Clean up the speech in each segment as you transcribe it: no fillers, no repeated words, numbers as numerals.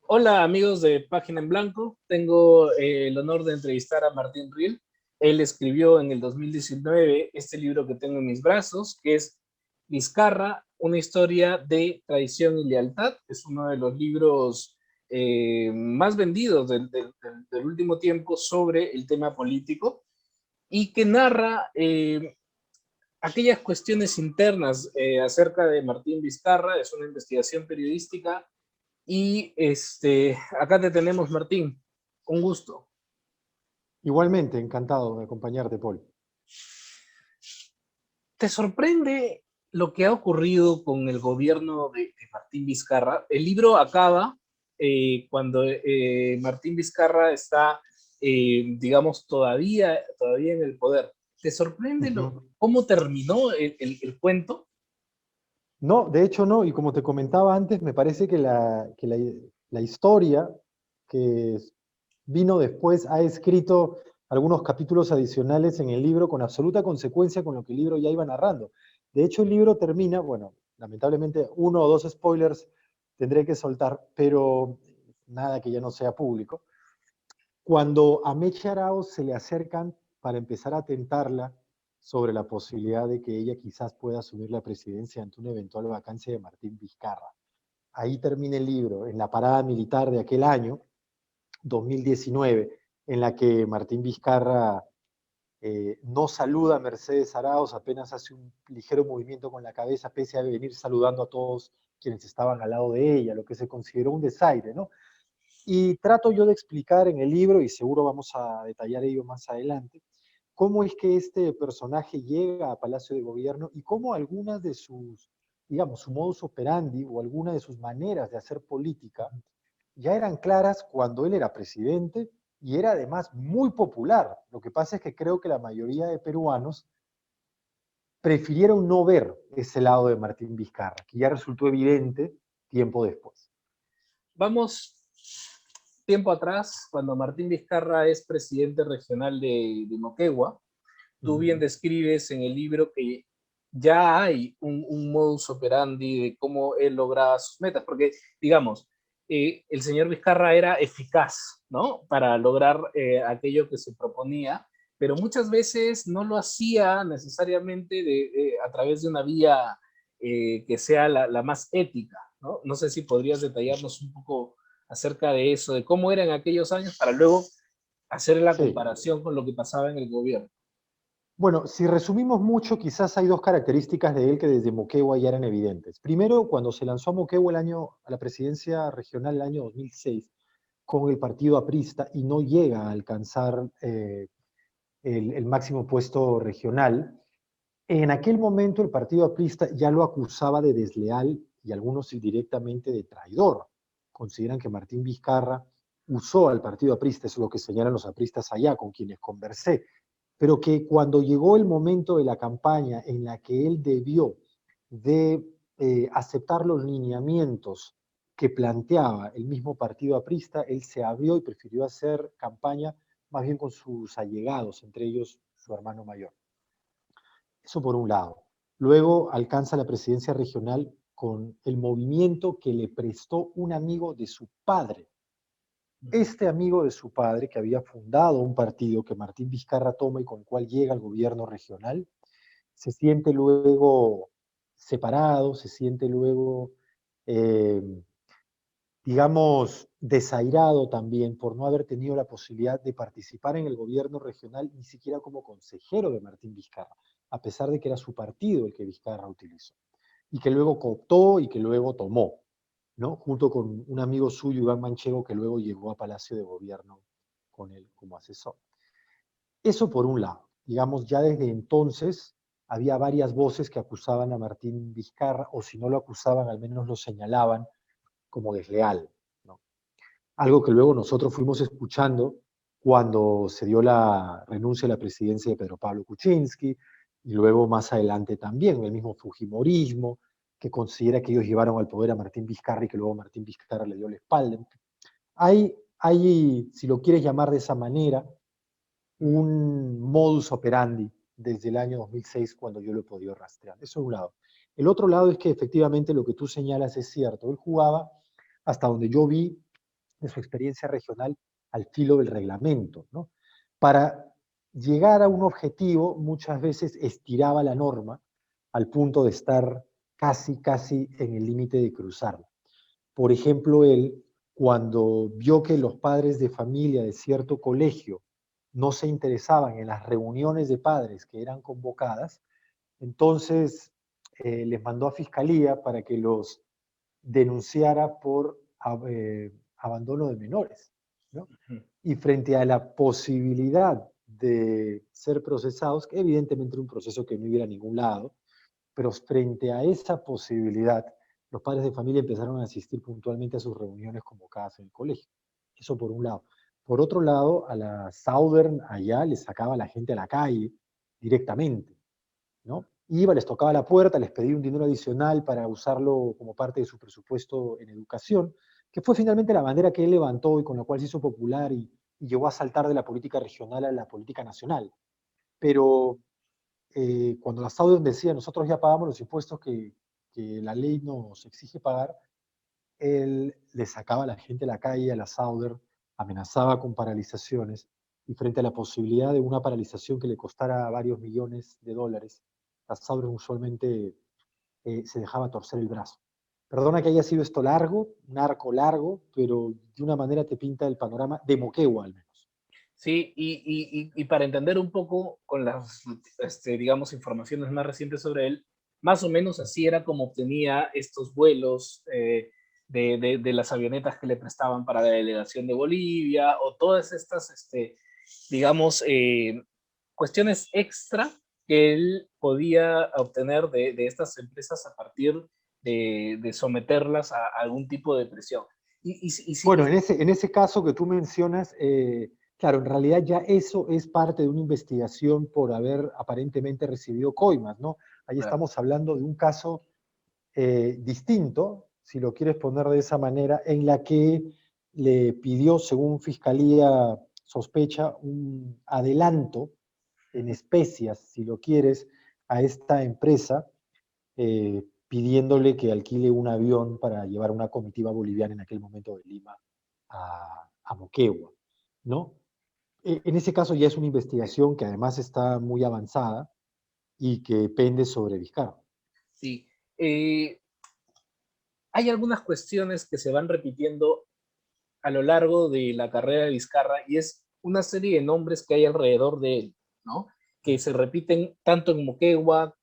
Hola amigos de Página en Blanco, tengo el honor de entrevistar a Martín Riel. Él escribió en el 2019 este libro que tengo en mis brazos, que es Vizcarra, una historia de traición y lealtad. Es uno de los libros más vendidos del último tiempo sobre el tema político y que narra aquellas cuestiones internas acerca de Martín Vizcarra. Es una investigación periodística y acá te tenemos, Martín. Un gusto. Igualmente, encantado de acompañarte, Paul. ¿Te sorprende lo que ha ocurrido con el gobierno de Martín Vizcarra? El libro acaba cuando Martín Vizcarra está, digamos, todavía en el poder. ¿Te sorprende Ujú. cómo terminó el cuento? No, de hecho no, y como te comentaba antes, me parece que la historia que vino después ha escrito algunos capítulos adicionales en el libro con absoluta consecuencia con lo que el libro ya iba narrando. De hecho, el libro termina, bueno, lamentablemente uno o dos spoilers tendré que soltar, pero nada que ya no sea público. Cuando a Meche Arauz se le acercan para empezar a tentarla sobre la posibilidad de que ella quizás pueda asumir la presidencia ante una eventual vacancia de Martín Vizcarra. Ahí termina el libro, en la parada militar de aquel año, 2019, en la que Martín Vizcarra no saluda a Mercedes Arauz, apenas hace un ligero movimiento con la cabeza, pese a venir saludando a todos quienes estaban al lado de ella, lo que se consideró un desaire, ¿no? Y trato yo de explicar en el libro, y seguro vamos a detallar ello más adelante, cómo es que este personaje llega a Palacio de Gobierno y cómo algunas de sus, digamos, su modus operandi o algunas de sus maneras de hacer política ya eran claras cuando él era presidente y era además muy popular. Lo que pasa es que creo que la mayoría de peruanos prefirieron no ver ese lado de Martín Vizcarra, que ya resultó evidente tiempo después. Vamos tiempo atrás, cuando Martín Vizcarra es presidente regional de Moquegua. Tú bien describes en el libro que ya hay un modus operandi de cómo él lograba sus metas, porque, digamos, el señor Vizcarra era eficaz, ¿no? Para lograr aquello que se proponía, pero muchas veces no lo hacía necesariamente a través de una vía que sea la más ética, ¿no? No sé si podrías detallarnos un poco acerca de eso, de cómo era en aquellos años, para luego hacer la Sí. comparación con lo que pasaba en el gobierno. Bueno, si resumimos mucho, quizás hay dos características de él que desde Moquegua ya eran evidentes. Primero, cuando se lanzó a Moquegua a la presidencia regional el año 2006 con el partido aprista y no llega a alcanzar el máximo puesto regional, en aquel momento el partido aprista ya lo acusaba de desleal y algunos directamente de traidor. Consideran que Martín Vizcarra usó al partido aprista, eso es lo que señalan los apristas allá, con quienes conversé, pero que cuando llegó el momento de la campaña en la que él debió de aceptar los lineamientos que planteaba el mismo partido aprista, él se abrió y prefirió hacer campaña más bien con sus allegados, entre ellos su hermano mayor. Eso por un lado. Luego alcanza la presidencia regional con el movimiento que le prestó un amigo de su padre. Este amigo de su padre, que había fundado un partido que Martín Vizcarra toma y con el cual llega al gobierno regional, se siente luego separado, se siente luego, eh, digamos, desairado también por no haber tenido la posibilidad de participar en el gobierno regional, ni siquiera como consejero de Martín Vizcarra, a pesar de que era su partido el que Vizcarra utilizó, y que luego cooptó y que luego tomó, ¿no? Junto con un amigo suyo, Iván Manchego, que luego llegó a Palacio de Gobierno con él como asesor. Eso por un lado. Digamos, ya desde entonces había varias voces que acusaban a Martín Vizcarra, o si no lo acusaban, al menos lo señalaban como desleal, ¿no? Algo que luego nosotros fuimos escuchando cuando se dio la renuncia a la presidencia de Pedro Pablo Kuczynski, y luego más adelante también el mismo Fujimorismo, que considera que ellos llevaron al poder a Martín Vizcarra y que luego Martín Vizcarra le dio la espalda. Hay, si lo quieres llamar de esa manera, un modus operandi desde el año 2006 cuando yo lo he podido rastrear. Eso es un lado. El otro lado es que efectivamente lo que tú señalas es cierto. Él jugaba, hasta donde yo vi, de su experiencia regional al filo del reglamento, ¿no? Para llegar a un objetivo, muchas veces estiraba la norma al punto de estar casi en el límite de cruzarla. Por ejemplo, él, cuando vio que los padres de familia de cierto colegio no se interesaban en las reuniones de padres que eran convocadas, entonces les mandó a fiscalía para que los denunciara por abandono de menores, ¿no? Y frente a la posibilidad de ser procesados, que evidentemente era un proceso que no iba a ningún lado, pero frente a esa posibilidad, los padres de familia empezaron a asistir puntualmente a sus reuniones convocadas en el colegio. Eso por un lado. Por otro lado, a la Southern allá les sacaba a la gente a la calle directamente, ¿no? Iba, les tocaba la puerta, les pedía un dinero adicional para usarlo como parte de su presupuesto en educación, que fue finalmente la bandera que él levantó y con la cual se hizo popular y llegó a saltar de la política regional a la política nacional. Pero cuando la Southern decía, nosotros ya pagamos los impuestos que la ley nos exige pagar, él le sacaba a la gente a la calle, a la Southern, amenazaba con paralizaciones, y frente a la posibilidad de una paralización que le costara varios millones de dólares, la Southern usualmente se dejaba torcer el brazo. Perdona que haya sido esto largo, un arco largo, pero de una manera te pinta el panorama de Moquegua al menos. Sí, y para entender un poco con las, digamos, informaciones más recientes sobre él, más o menos así era como obtenía estos vuelos de las avionetas que le prestaban para la delegación de Bolivia o todas estas, digamos, cuestiones extra que él podía obtener de estas empresas a partir de someterlas a algún tipo de presión. Bueno, en ese caso que tú mencionas, claro, en realidad ya eso es parte de una investigación por haber aparentemente recibido coimas, ¿no? Ahí claro. estamos hablando de un caso distinto, si lo quieres poner de esa manera, en la que le pidió, según Fiscalía sospecha, un adelanto en especias, si lo quieres, a esta empresa, pidiéndole que alquile un avión para llevar una comitiva boliviana en aquel momento de Lima a Moquegua, ¿no? En ese caso ya es una investigación que además está muy avanzada y que pende sobre Vizcarra. Sí. Hay algunas cuestiones que se van repitiendo a lo largo de la carrera de Vizcarra y es una serie de nombres que hay alrededor de él, ¿no? Que se repiten tanto en Moquegua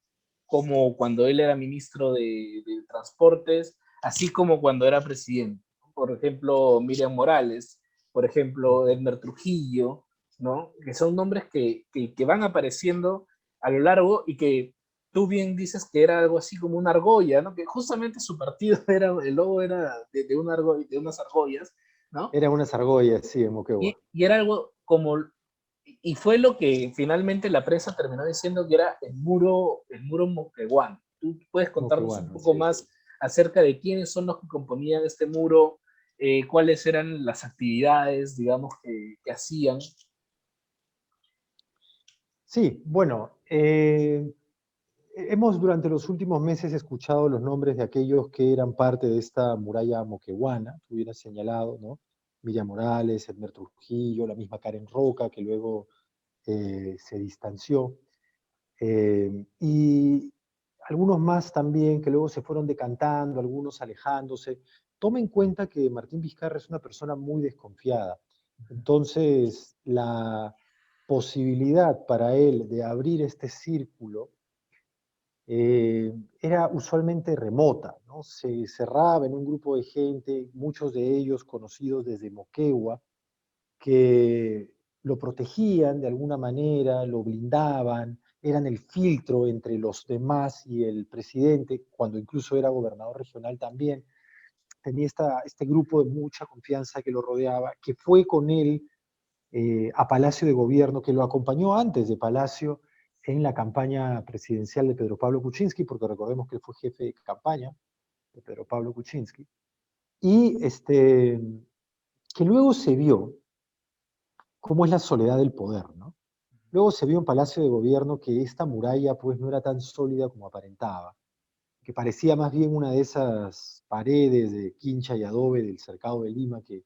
como cuando él era ministro de Transportes, así como cuando era presidente. Por ejemplo, Miriam Morales, por ejemplo, Edmer Trujillo, ¿no? Que son nombres que van apareciendo a lo largo y que tú bien dices que era algo así como una argolla, ¿no? Que justamente su partido era, el logo era de unas argollas, ¿no? Era unas argollas, sí, en Moquegua. Y era algo como, y fue lo que finalmente la prensa terminó diciendo que era el muro moqueguano. ¿Tú puedes contarnos un Moqueguano, poco sí. más acerca de quiénes son los que componían este muro, cuáles eran las actividades, digamos, que hacían? Sí, bueno, hemos durante los últimos meses escuchado los nombres de aquellos que eran parte de esta muralla moqueguana, tú hubieras señalado, ¿no? Miriam Morales, Edmer Trujillo, la misma Karen Roca, que luego se distanció, y algunos más también que luego se fueron decantando, algunos alejándose. Toma en cuenta que Martín Vizcarra es una persona muy desconfiada, entonces la posibilidad para él de abrir este círculo era usualmente remota, ¿no? Se cerraba en un grupo de gente, muchos de ellos conocidos desde Moquegua, que lo protegían de alguna manera, lo blindaban, eran el filtro entre los demás y el presidente, cuando incluso era gobernador regional también. Tenía este grupo de mucha confianza que lo rodeaba, que fue con él a Palacio de Gobierno, que lo acompañó antes de Palacio en la campaña presidencial de Pedro Pablo Kuczynski, porque recordemos que él fue jefe de campaña de Pedro Pablo Kuczynski, y que luego se vio cómo es la soledad del poder, ¿no? Luego se vio en Palacio de Gobierno que esta muralla pues no era tan sólida como aparentaba, que parecía más bien una de esas paredes de quincha y adobe del cercado de Lima que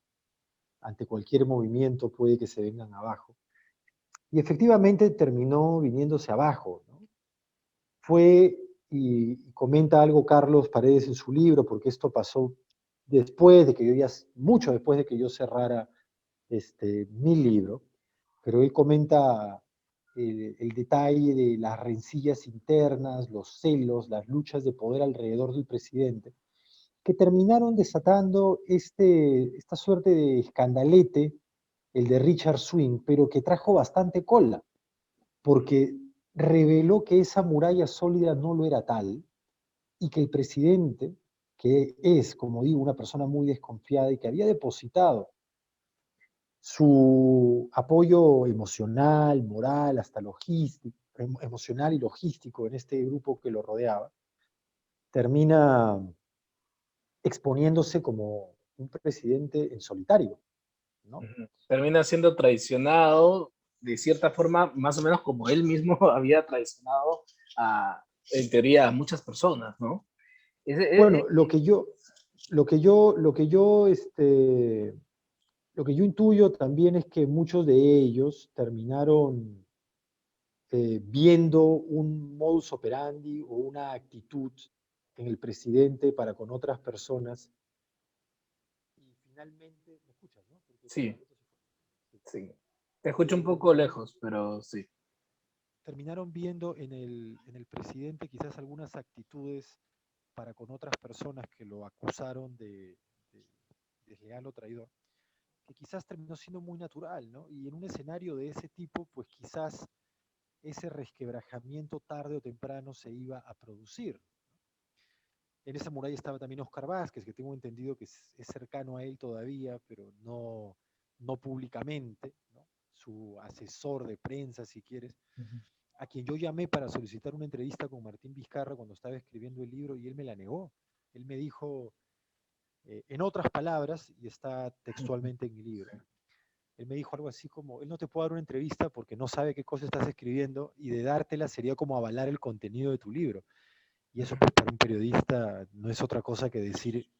ante cualquier movimiento puede que se vengan abajo. Y efectivamente terminó viniéndose abajo, ¿no? Fue, y comenta algo Carlos Paredes en su libro, porque esto pasó después de que mucho después de que yo cerrara mi libro, pero él comenta el detalle de las rencillas internas, los celos, las luchas de poder alrededor del presidente, que terminaron desatando esta suerte de escandalete, el de Richard Swing, pero que trajo bastante cola, porque reveló que esa muralla sólida no lo era tal, y que el presidente, que es, como digo, una persona muy desconfiada y que había depositado su apoyo emocional, moral, hasta logístico, emocional y logístico en este grupo que lo rodeaba, termina exponiéndose como un presidente en solitario, ¿no? Ujú. Termina siendo traicionado de cierta forma, más o menos como él mismo había traicionado en teoría, a muchas personas, ¿no? Bueno, lo que yo intuyo también es que muchos de ellos terminaron viendo un modus operandi o una actitud en el presidente para con otras personas y finalmente, ¿me escuchas, no? Porque tu Sí, completo se fue. Sí. sí. Te escucho un poco lejos, pero sí. Terminaron viendo en el presidente quizás algunas actitudes para con otras personas que lo acusaron de desleal o traidor, que quizás terminó siendo muy natural, ¿no? Y en un escenario de ese tipo, pues quizás ese resquebrajamiento tarde o temprano se iba a producir. En esa muralla estaba también Oscar Vázquez, que tengo entendido que es cercano a él todavía, pero no públicamente, ¿no? Su asesor de prensa, si quieres, Ujú. a quien yo llamé para solicitar una entrevista con Martín Vizcarra cuando estaba escribiendo el libro y él me la negó. Él me dijo, en otras palabras, y está textualmente en mi libro, él me dijo algo así como, él no te puede dar una entrevista porque no sabe qué cosa estás escribiendo y de dártela sería como avalar el contenido de tu libro. Y eso pues para un periodista no es otra cosa que decir,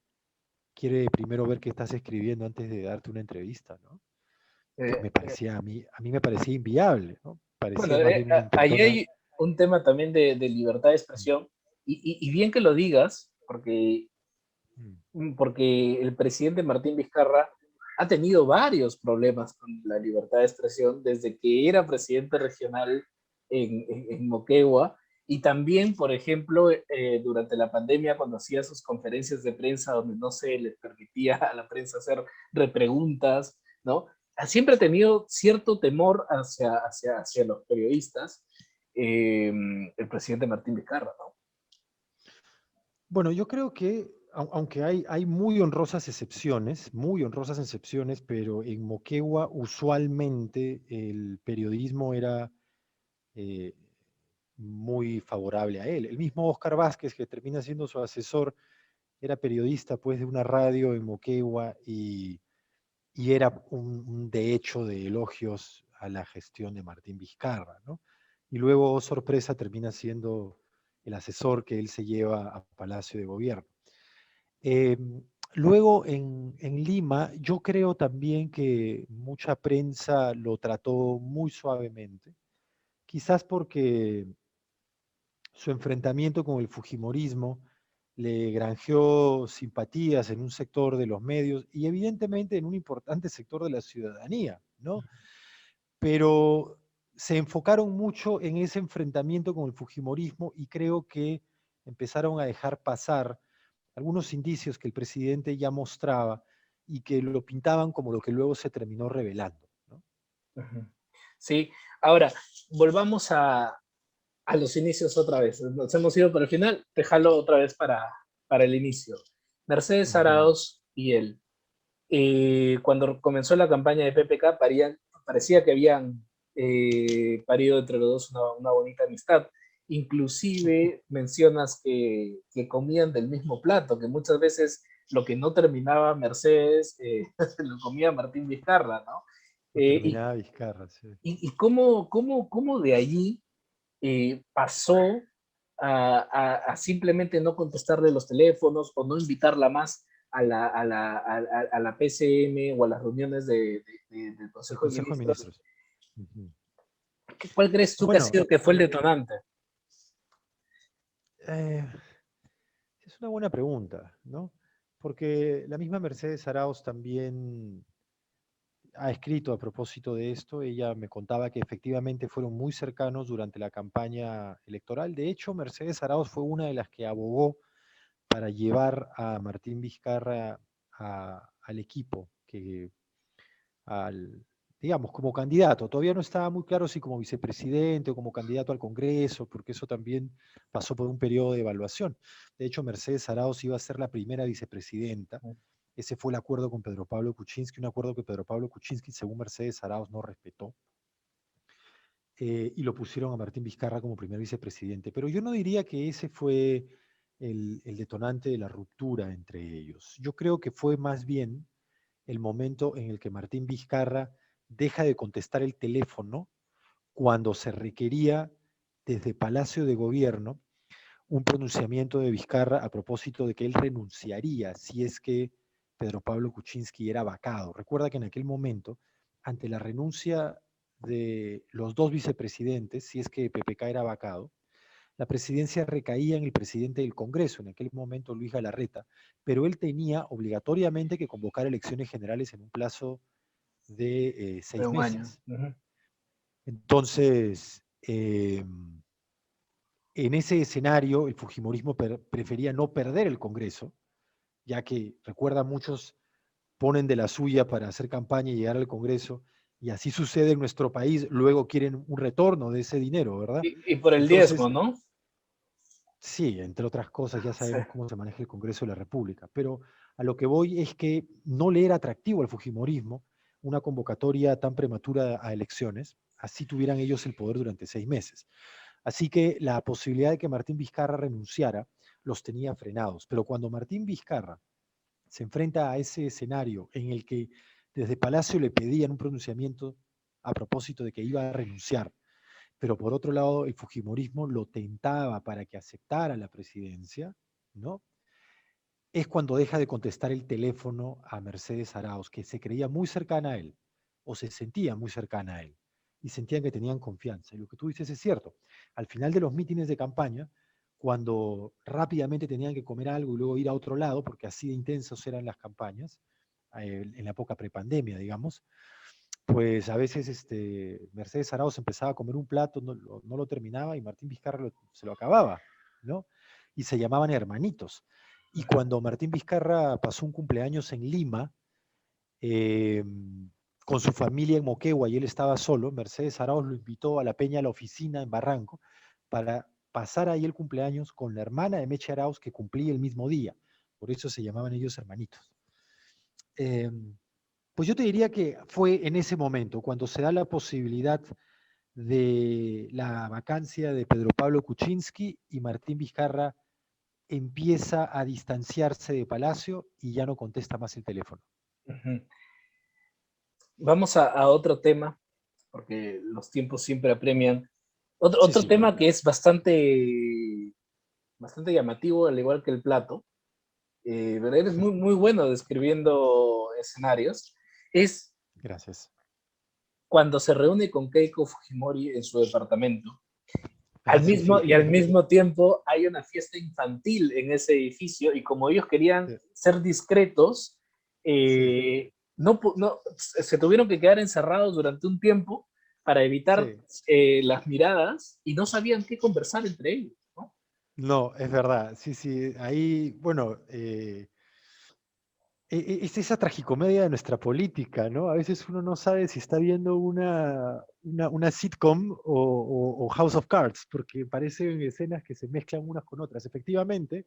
quiere primero ver qué estás escribiendo antes de darte una entrevista, ¿no? Pues Eh, me parecía a mí me parecía inviable, ¿no? bueno, Parecía más bien una ahí persona... hay un tema también de libertad de expresión, y bien que lo digas, Mm, porque el presidente Martín Vizcarra ha tenido varios problemas con la libertad de expresión desde que era presidente regional en Moquegua, y también, por ejemplo, durante la pandemia, cuando hacía sus conferencias de prensa donde no se les permitía a la prensa hacer repreguntas, ¿no? Siempre ha tenido cierto temor hacia los periodistas, el presidente Martín Vizcarra, ¿no? bueno, yo creo que, aunque hay muy honrosas excepciones, pero en Moquegua usualmente el periodismo era eh, muy favorable a él. El mismo Oscar Vázquez, que termina siendo su asesor, era periodista pues de una radio en Moquegua y era un de hecho de elogios a la gestión de Martín Vizcarra, ¿no? Y luego, oh sorpresa, termina siendo el asesor que él se lleva a Palacio de Gobierno. Eh, Luego en Lima, yo creo también que mucha prensa lo trató muy suavemente, quizás porque su enfrentamiento con el Fujimorismo le granjeó simpatías en un sector de los medios y evidentemente en un importante sector de la ciudadanía, ¿no? Pero se enfocaron mucho en ese enfrentamiento con el Fujimorismo y creo que empezaron a dejar pasar algunos indicios que el presidente ya mostraba y que lo pintaban como lo que luego se terminó revelando, ¿no? Ujú. Sí, ahora volvamos a los inicios otra vez. Nos hemos ido por el final, te jalo otra vez para el inicio. Mercedes Ujú. Arauz y él. Cuando comenzó la campaña de PPK, parecía que habían parido entre los dos una bonita amistad. Inclusive mencionas que comían del mismo plato, que muchas veces lo que no terminaba Mercedes lo comía Martín Vizcarra, ¿no? Lo Eh, y, terminaba Vizcarra, sí. y cómo de allí pasó a simplemente no contestarle los teléfonos o no invitarla más a la PCM o a las reuniones del El Consejo de Consejo de Ministros. Ministros. Ujú. ¿Cuál crees tú que ha Bueno, sido que fue el detonante? eh, es una buena pregunta, ¿no? Porque la misma Mercedes Arauz también ha escrito a propósito de esto. Ella me contaba que efectivamente fueron muy cercanos durante la campaña electoral. De hecho, Mercedes Arauz fue una de las que abogó para llevar a Martín Vizcarra al equipo, al, digamos, como candidato. Todavía no estaba muy claro si como vicepresidente o como candidato al Congreso, porque eso también pasó por un periodo de evaluación. De hecho, Mercedes Arauz iba a ser la primera vicepresidenta. Ese fue el acuerdo con Pedro Pablo Kuczynski, un acuerdo que Pedro Pablo Kuczynski, según Mercedes Arauz, no respetó. Y lo pusieron a Martín Vizcarra como primer vicepresidente. Pero yo no diría que ese fue el detonante de la ruptura entre ellos. Yo creo que fue más bien el momento en el que Martín Vizcarra deja de contestar el teléfono cuando se requería desde Palacio de Gobierno un pronunciamiento de Vizcarra a propósito de que él renunciaría si es que Pedro Pablo Kuczynski era vacado. Recuerda que en aquel momento, ante la renuncia de los dos vicepresidentes, si es que PPK era vacado, la presidencia recaía en el presidente del Congreso, en aquel momento Luis Galarreta, pero él tenía obligatoriamente que convocar elecciones generales en un plazo de De 6 un año. meses. Entonces, en ese escenario, el Fujimorismo prefería no perder el Congreso, ya que, recuerda, muchos ponen de la suya para hacer campaña y llegar al Congreso, y así sucede en nuestro país, luego quieren un retorno de ese dinero, ¿verdad? Y por el diezmo, Entonces, ¿no? sí, entre otras cosas, ya Sí. sabemos cómo se maneja el Congreso de la República, pero a lo que voy es que no le era atractivo al Fujimorismo una convocatoria tan prematura a elecciones, así tuvieran ellos el poder durante 6 meses. Así que la posibilidad de que Martín Vizcarra renunciara los tenía frenados. Pero cuando Martín Vizcarra se enfrenta a ese escenario en el que desde Palacio le pedían un pronunciamiento a propósito de que iba a renunciar, pero por otro lado el Fujimorismo lo tentaba para que aceptara la presidencia, ¿no? Es cuando deja de contestar el teléfono a Mercedes Arauz, que se creía muy cercana a él, o se sentía muy cercana a él, y sentían que tenían confianza. Y lo que tú dices es cierto. Al final de los mítines de campaña, cuando rápidamente tenían que comer algo y luego ir a otro lado, porque así de intensos eran las campañas, en la época prepandemia, digamos, pues a veces Mercedes Arauz empezaba a comer un plato, no lo terminaba y Martín Vizcarra se lo acababa, ¿no? Y se llamaban hermanitos. Y cuando Martín Vizcarra pasó un cumpleaños en Lima, eh, con su familia en Moquegua y él estaba solo, Mercedes Arauz lo invitó a la peña a la oficina en Barranco para pasar ahí el cumpleaños con la hermana de Meche Arauz que cumplía el mismo día. Por eso se llamaban ellos hermanitos. Eh, pues yo te diría que fue en ese momento, cuando se da la posibilidad de la vacancia de Pedro Pablo Kuczynski y Martín Vizcarra empieza a distanciarse de Palacio y ya no contesta más el teléfono. Vamos a otro tema, porque los tiempos siempre apremian. Sí, Otro sí. tema que es bastante llamativo, al igual que el plato, pero eres muy, muy bueno describiendo escenarios, es Gracias. cuando se reúne con Keiko Fujimori en su departamento. Ah, sí, sí. Al mismo tiempo hay una fiesta infantil en ese edificio y como ellos querían Sí, ser discretos, sí, no, se tuvieron que quedar encerrados durante un tiempo para evitar sí. las miradas y no sabían qué conversar entre ellos, ¿no? No, es verdad. Sí, sí. Ahí, bueno, es esa tragicomedia de nuestra política, ¿no? A veces uno no sabe si está viendo una sitcom o House of Cards, porque parecen escenas que se mezclan unas con otras. Efectivamente,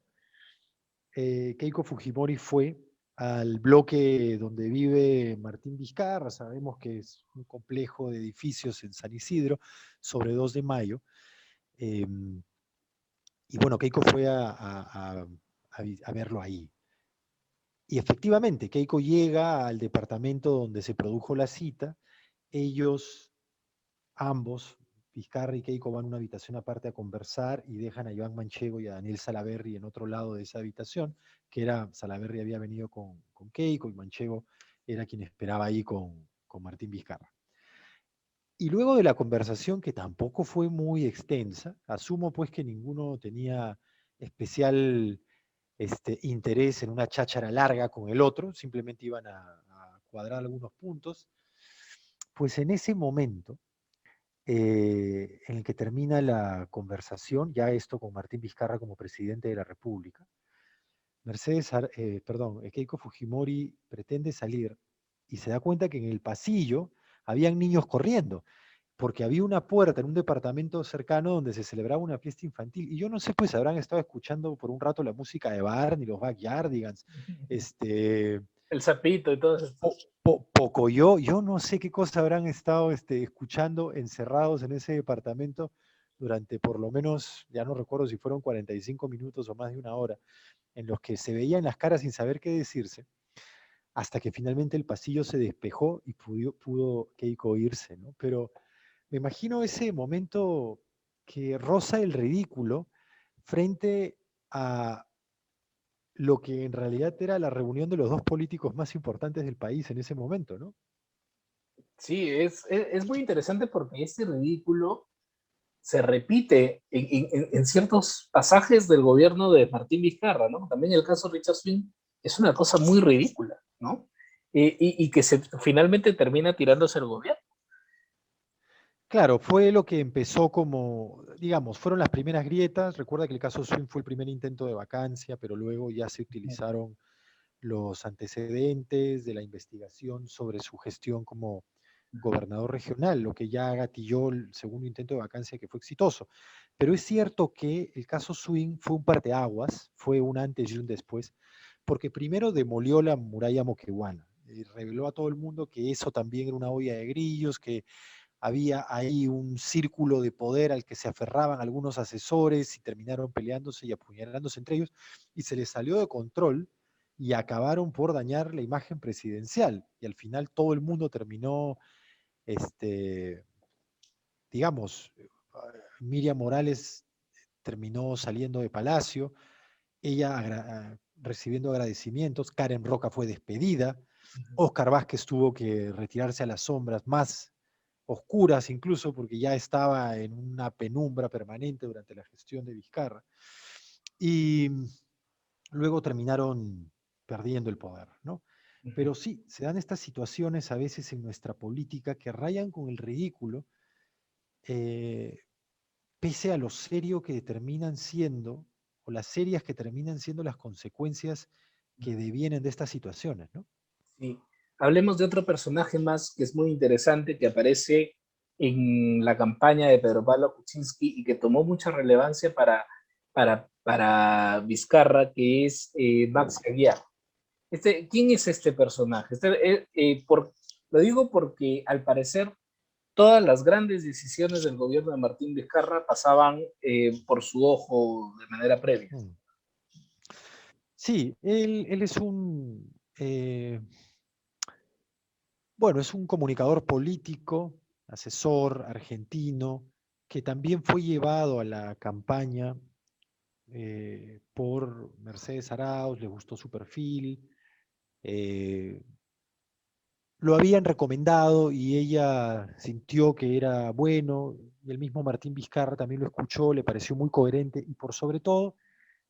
Keiko Fujimori fue al bloque donde vive Martín Vizcarra, sabemos que es un complejo de edificios en San Isidro, sobre 2 de mayo, y bueno, Keiko fue a verlo ahí. Y efectivamente, Keiko llega al departamento donde se produjo la cita. Ellos, ambos, Vizcarra y Keiko, van a una habitación aparte a conversar y dejan a Iván Manchego y a Daniel Salaverry en otro lado de esa habitación. que era, Salaverry había venido con Keiko y Manchego era quien esperaba ahí con Martín Vizcarra. Y luego de la conversación, que tampoco fue muy extensa, asumo pues que ninguno tenía especial interés en una cháchara larga con el otro, simplemente iban a cuadrar algunos puntos, pues en ese momento en el que termina la conversación, ya esto con Martín Vizcarra como presidente de la República, Keiko Fujimori pretende salir y se da cuenta que en el pasillo habían niños corriendo, porque había una puerta en un departamento cercano donde se celebraba una fiesta infantil. Y yo no sé, pues habrán estado escuchando por un rato la música de Barney, los Backyardigans, este, El sapito y todos estos. poco yo no sé qué cosa habrán estado escuchando encerrados en ese departamento durante por lo menos, ya no recuerdo si fueron 45 minutos o más de una hora, en los que se veían las caras sin saber qué decirse, hasta que finalmente el pasillo se despejó y pudo Keiko irse, ¿no? Pero me imagino ese momento que roza el ridículo frente a lo que en realidad era la reunión de los dos políticos más importantes del país en ese momento, ¿no? Sí, es muy interesante porque este ridículo se repite en ciertos pasajes del gobierno de Martín Vizcarra, ¿no? También el caso Richard Swing es una cosa muy ridícula, ¿no? Y que finalmente termina tirándose el gobierno. Claro, fue lo que empezó como, digamos, fueron las primeras grietas. Recuerda que el caso Swing fue el primer intento de vacancia, pero luego ya se utilizaron los antecedentes de la investigación sobre su gestión como gobernador regional, lo que ya gatilló el segundo intento de vacancia que fue exitoso. Pero es cierto que el caso Swing fue un parteaguas, fue un antes y un después, porque primero demolió la muralla moqueguana y reveló a todo el mundo que eso también era una olla de grillos, que había ahí un círculo de poder al que se aferraban algunos asesores y terminaron peleándose y apuñalándose entre ellos, y se les salió de control y acabaron por dañar la imagen presidencial. Y al final todo el mundo terminó, este, digamos, Miriam Morales terminó saliendo de Palacio, ella recibiendo agradecimientos, Karen Roca fue despedida, Óscar Vázquez tuvo que retirarse a las sombras más oscuras incluso, porque ya estaba en una penumbra permanente durante la gestión de Vizcarra. Y luego terminaron perdiendo el poder, ¿no? Pero sí, se dan estas situaciones a veces en nuestra política que rayan con el ridículo, eh, pese a lo serio que terminan siendo, o las serias que terminan siendo las consecuencias que devienen de estas situaciones, ¿no? Sí. Hablemos de otro personaje más que es muy interesante, que aparece en la campaña de Pedro Pablo Kuczynski y que tomó mucha relevancia para Vizcarra, que es Max Aguiar. ¿Quién es este personaje? Lo digo porque al parecer todas las grandes decisiones del gobierno de Martín Vizcarra pasaban por su ojo de manera previa. Mm. Sí, él es bueno, es un comunicador político, asesor argentino, que también fue llevado a la campaña por Mercedes Arauz, le gustó su perfil, eh, lo habían recomendado y ella sintió que era bueno, y el mismo Martín Vizcarra también lo escuchó, le pareció muy coherente y por sobre todo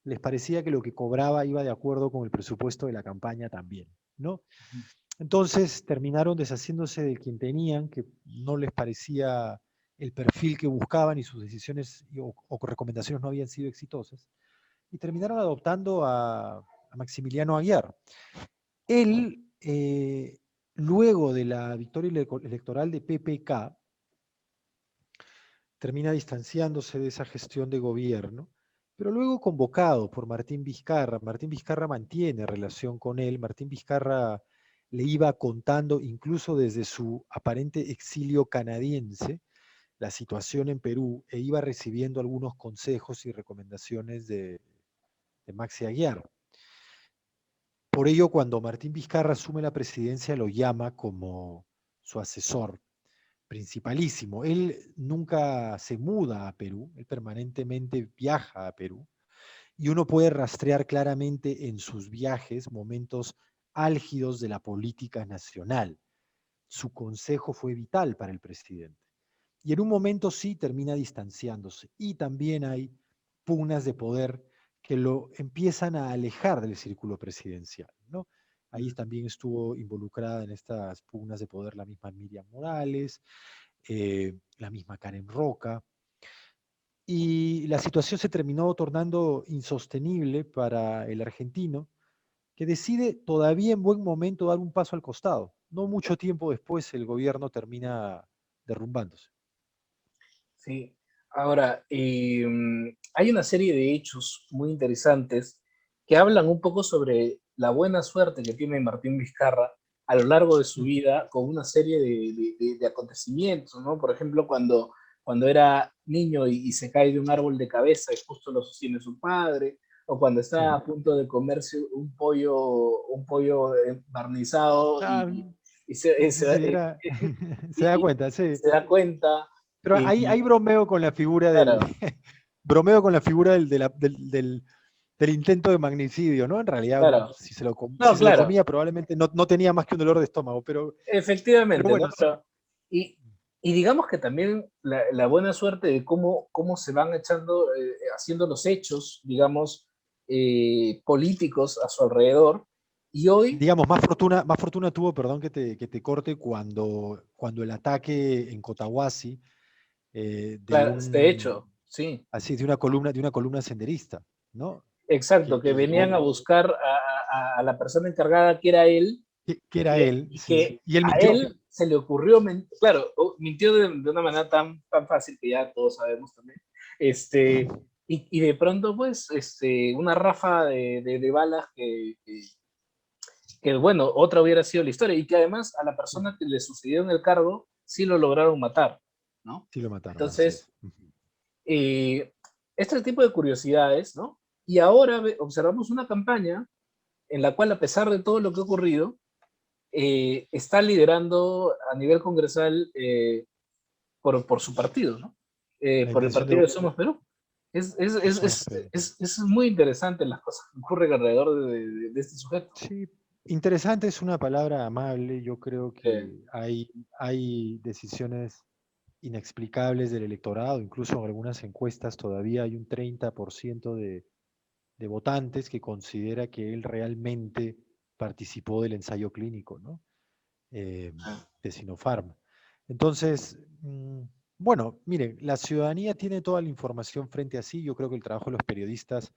les parecía que lo que cobraba iba de acuerdo con el presupuesto de la campaña también, ¿no? Entonces terminaron deshaciéndose de quien tenían, que no les parecía el perfil que buscaban y sus decisiones o recomendaciones no habían sido exitosas, y terminaron adoptando a Maximiliano Aguiar. Él, luego de la victoria electoral de PPK, termina distanciándose de esa gestión de gobierno, pero luego convocado por Martín Vizcarra mantiene relación con él, Martín Vizcarra le iba contando incluso desde su aparente exilio canadiense la situación en Perú e iba recibiendo algunos consejos y recomendaciones de Maxi Aguiar. Por ello, cuando Martín Vizcarra asume la presidencia, lo llama como su asesor principalísimo. Él nunca se muda a Perú, él permanentemente viaja a Perú y uno puede rastrear claramente en sus viajes momentos álgidos de la política nacional. Su consejo fue vital para el presidente. Y en un momento sí termina distanciándose. Y también hay pugnas de poder que lo empiezan a alejar del círculo presidencial, ¿no? Ahí también estuvo involucrada en estas pugnas de poder la misma Miriam Morales, la misma Karen Roca, y la situación se terminó tornando insostenible para el argentino, que decide todavía en buen momento dar un paso al costado. No mucho tiempo después el gobierno termina derrumbándose. Sí. Ahora, hay una serie de hechos muy interesantes que hablan un poco sobre la buena suerte que tiene Martín Vizcarra a lo largo de su vida con una serie de acontecimientos, ¿no? Por ejemplo, cuando era niño y se cae de un árbol de cabeza y justo lo sostiene su padre, o cuando Sí. está a punto de comerse un pollo barnizado Ah, y se, sí, sí, era, se da y cuenta, sí. se da cuenta. Pero ahí bromeo con la figura del, Claro, bromeo con la figura del intento de magnicidio, ¿no? En realidad, claro. si No, se lo claro, comía, probablemente no tenía más que un dolor de estómago, pero efectivamente, ¿no? bueno, sí. Y, y digamos que también la buena suerte de cómo se van echando, haciendo los hechos, digamos, políticos a su alrededor. Y hoy, Digamos, más fortuna tuvo, perdón que te corte, cuando el ataque en Cotahuasi de claro, de hecho, sí, así, de una columna senderista, ¿no? exacto, que Que venían a llegó, buscar a la persona encargada que era él, que era él, y sí. que Y él a mintió. él se le ocurrió, claro, mintió de una manera tan fácil que ya todos sabemos también, y de pronto pues una ráfaga de balas que, bueno, otra hubiera sido la historia, y que además a la persona que le sucedió en el cargo sí lo lograron matar, ¿no? Sí lo mataron, así Entonces, es. Ujú. eh, este tipo de curiosidades, ¿no? Y ahora observamos una campaña en la cual, a pesar de todo lo que ha ocurrido, está liderando a nivel congresal por su partido, ¿no? La Por el intención partido de Somos Perú. Es, es, de es, Somos es, Perú. es muy interesante las cosas que ocurren alrededor de este sujeto. Sí, interesante es una palabra amable. Yo creo Eh, que hay decisiones inexplicables del electorado, incluso en algunas encuestas todavía hay un 30% de votantes que considera que él realmente participó del ensayo clínico, ¿no? Eh, de Sinopharm. Entonces, bueno, miren, la ciudadanía tiene toda la información frente a sí. Yo creo que el trabajo de los periodistas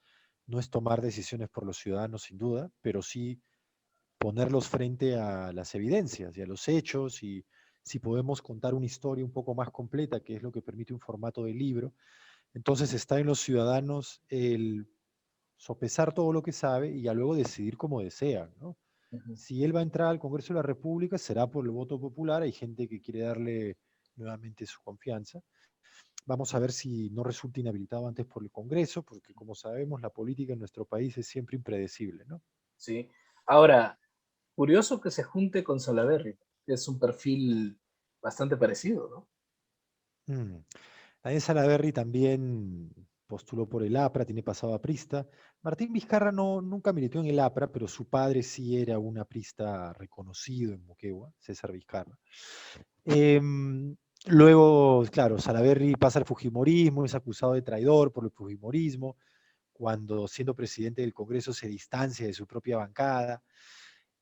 no es tomar decisiones por los ciudadanos, sin duda, pero sí ponerlos frente a las evidencias y a los hechos, y si podemos contar una historia un poco más completa, que es lo que permite un formato de libro, entonces está en los ciudadanos el sopesar todo lo que sabe y ya luego decidir como desean, ¿no? Si él va a entrar al Congreso de la República, será por el voto popular. Hay gente que quiere darle nuevamente su confianza. Vamos a ver si no resulta inhabilitado antes por el Congreso, porque como sabemos, la política en nuestro país es siempre impredecible, ¿no? sí. Ahora, curioso que se junte con Salaverry, que es un perfil bastante parecido, ¿no? Mm. Daniel Salaverry también postuló por el APRA, tiene pasado aprista. Martín Vizcarra nunca militó en el APRA, pero su padre sí era un aprista reconocido en Moquegua, César Vizcarra. Luego, claro, Salaverry pasa al fujimorismo, es acusado de traidor por el fujimorismo, cuando siendo presidente del Congreso se distancia de su propia bancada.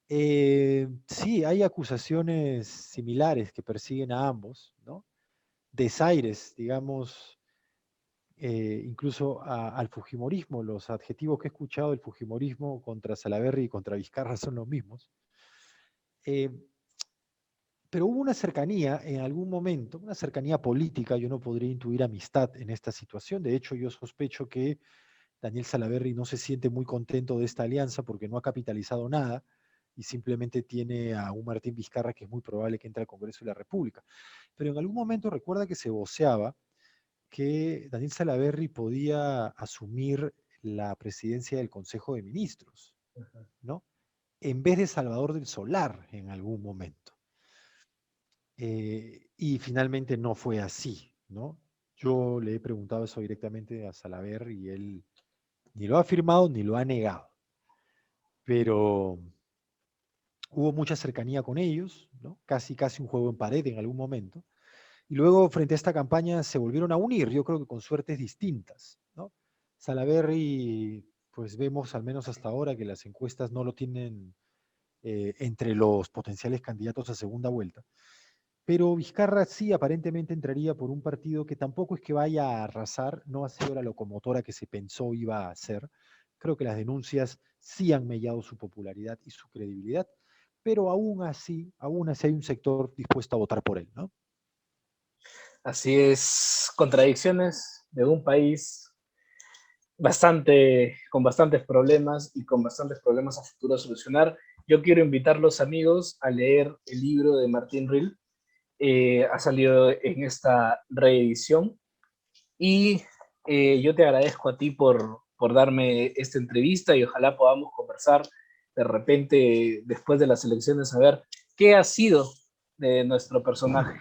Sí, hay acusaciones similares que persiguen a ambos, ¿no? Desaires, digamos, incluso al fujimorismo. Los adjetivos que he escuchado del fujimorismo contra Salaverry y contra Vizcarra son los mismos. Eh, pero hubo una cercanía en algún momento, una cercanía política. Yo no podría intuir amistad en esta situación. De hecho, yo sospecho que Daniel Salaverry no se siente muy contento de esta alianza porque no ha capitalizado nada y simplemente tiene a un Martín Vizcarra que es muy probable que entre al Congreso de la República. Pero en algún momento recuerda que se voceaba que Daniel Salaverry podía asumir la presidencia del Consejo de Ministros, ¿no? En vez de Salvador del Solar en algún momento. Y finalmente no fue así, ¿no? Yo le he preguntado eso directamente a Salaverry y él Ni lo ha afirmado ni lo ha negado. Pero hubo mucha cercanía con ellos, ¿no? Casi un juego en pared en algún momento. Y luego, frente a esta campaña, se volvieron a unir, yo creo que con suertes distintas, ¿no? Salaverry, pues vemos, al menos hasta ahora, que las encuestas no lo tienen entre los potenciales candidatos a segunda vuelta. Pero Vizcarra sí aparentemente entraría por un partido que tampoco es que vaya a arrasar, no ha sido la locomotora que se pensó iba a ser. Creo que las denuncias sí han mellado su popularidad y su credibilidad, pero aún así hay un sector dispuesto a votar por él, ¿no? Así es, contradicciones de un país bastante, con bastantes problemas y con bastantes problemas a futuro a solucionar. Yo quiero invitar a los amigos a leer el libro de Martín Rill. Ha salido en esta reedición y yo te agradezco a ti por darme esta entrevista y ojalá podamos conversar de repente después de las elecciones a ver qué ha sido de nuestro personaje.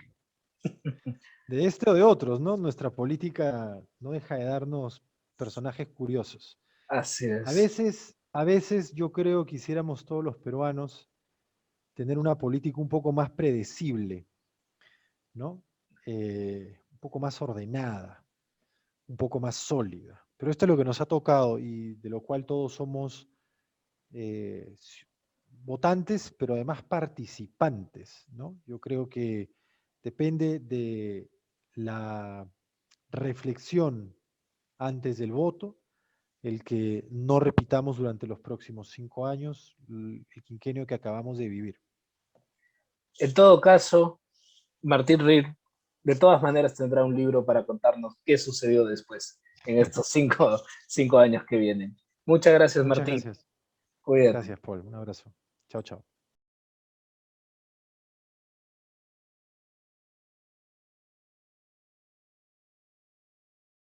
De este o de otros, ¿no? Nuestra política no deja de darnos personajes curiosos. Así A es. veces, a veces yo creo que quisiéramos todos los peruanos tener una política un poco más predecible, ¿no? Un poco más ordenada, un poco más sólida. Pero esto es lo que nos ha tocado y de lo cual todos somos eh, votantes, pero además participantes, ¿no? Yo creo que depende de la reflexión antes del voto, el que no repitamos durante los próximos 5 años el quinquenio que acabamos de vivir. En todo caso, Martín Reed de todas maneras tendrá un libro para contarnos qué sucedió después en estos cinco años que vienen. Muchas gracias, Muchas Martín. gracias. Cuídate. Gracias, Paul. Un abrazo. Chao, chao.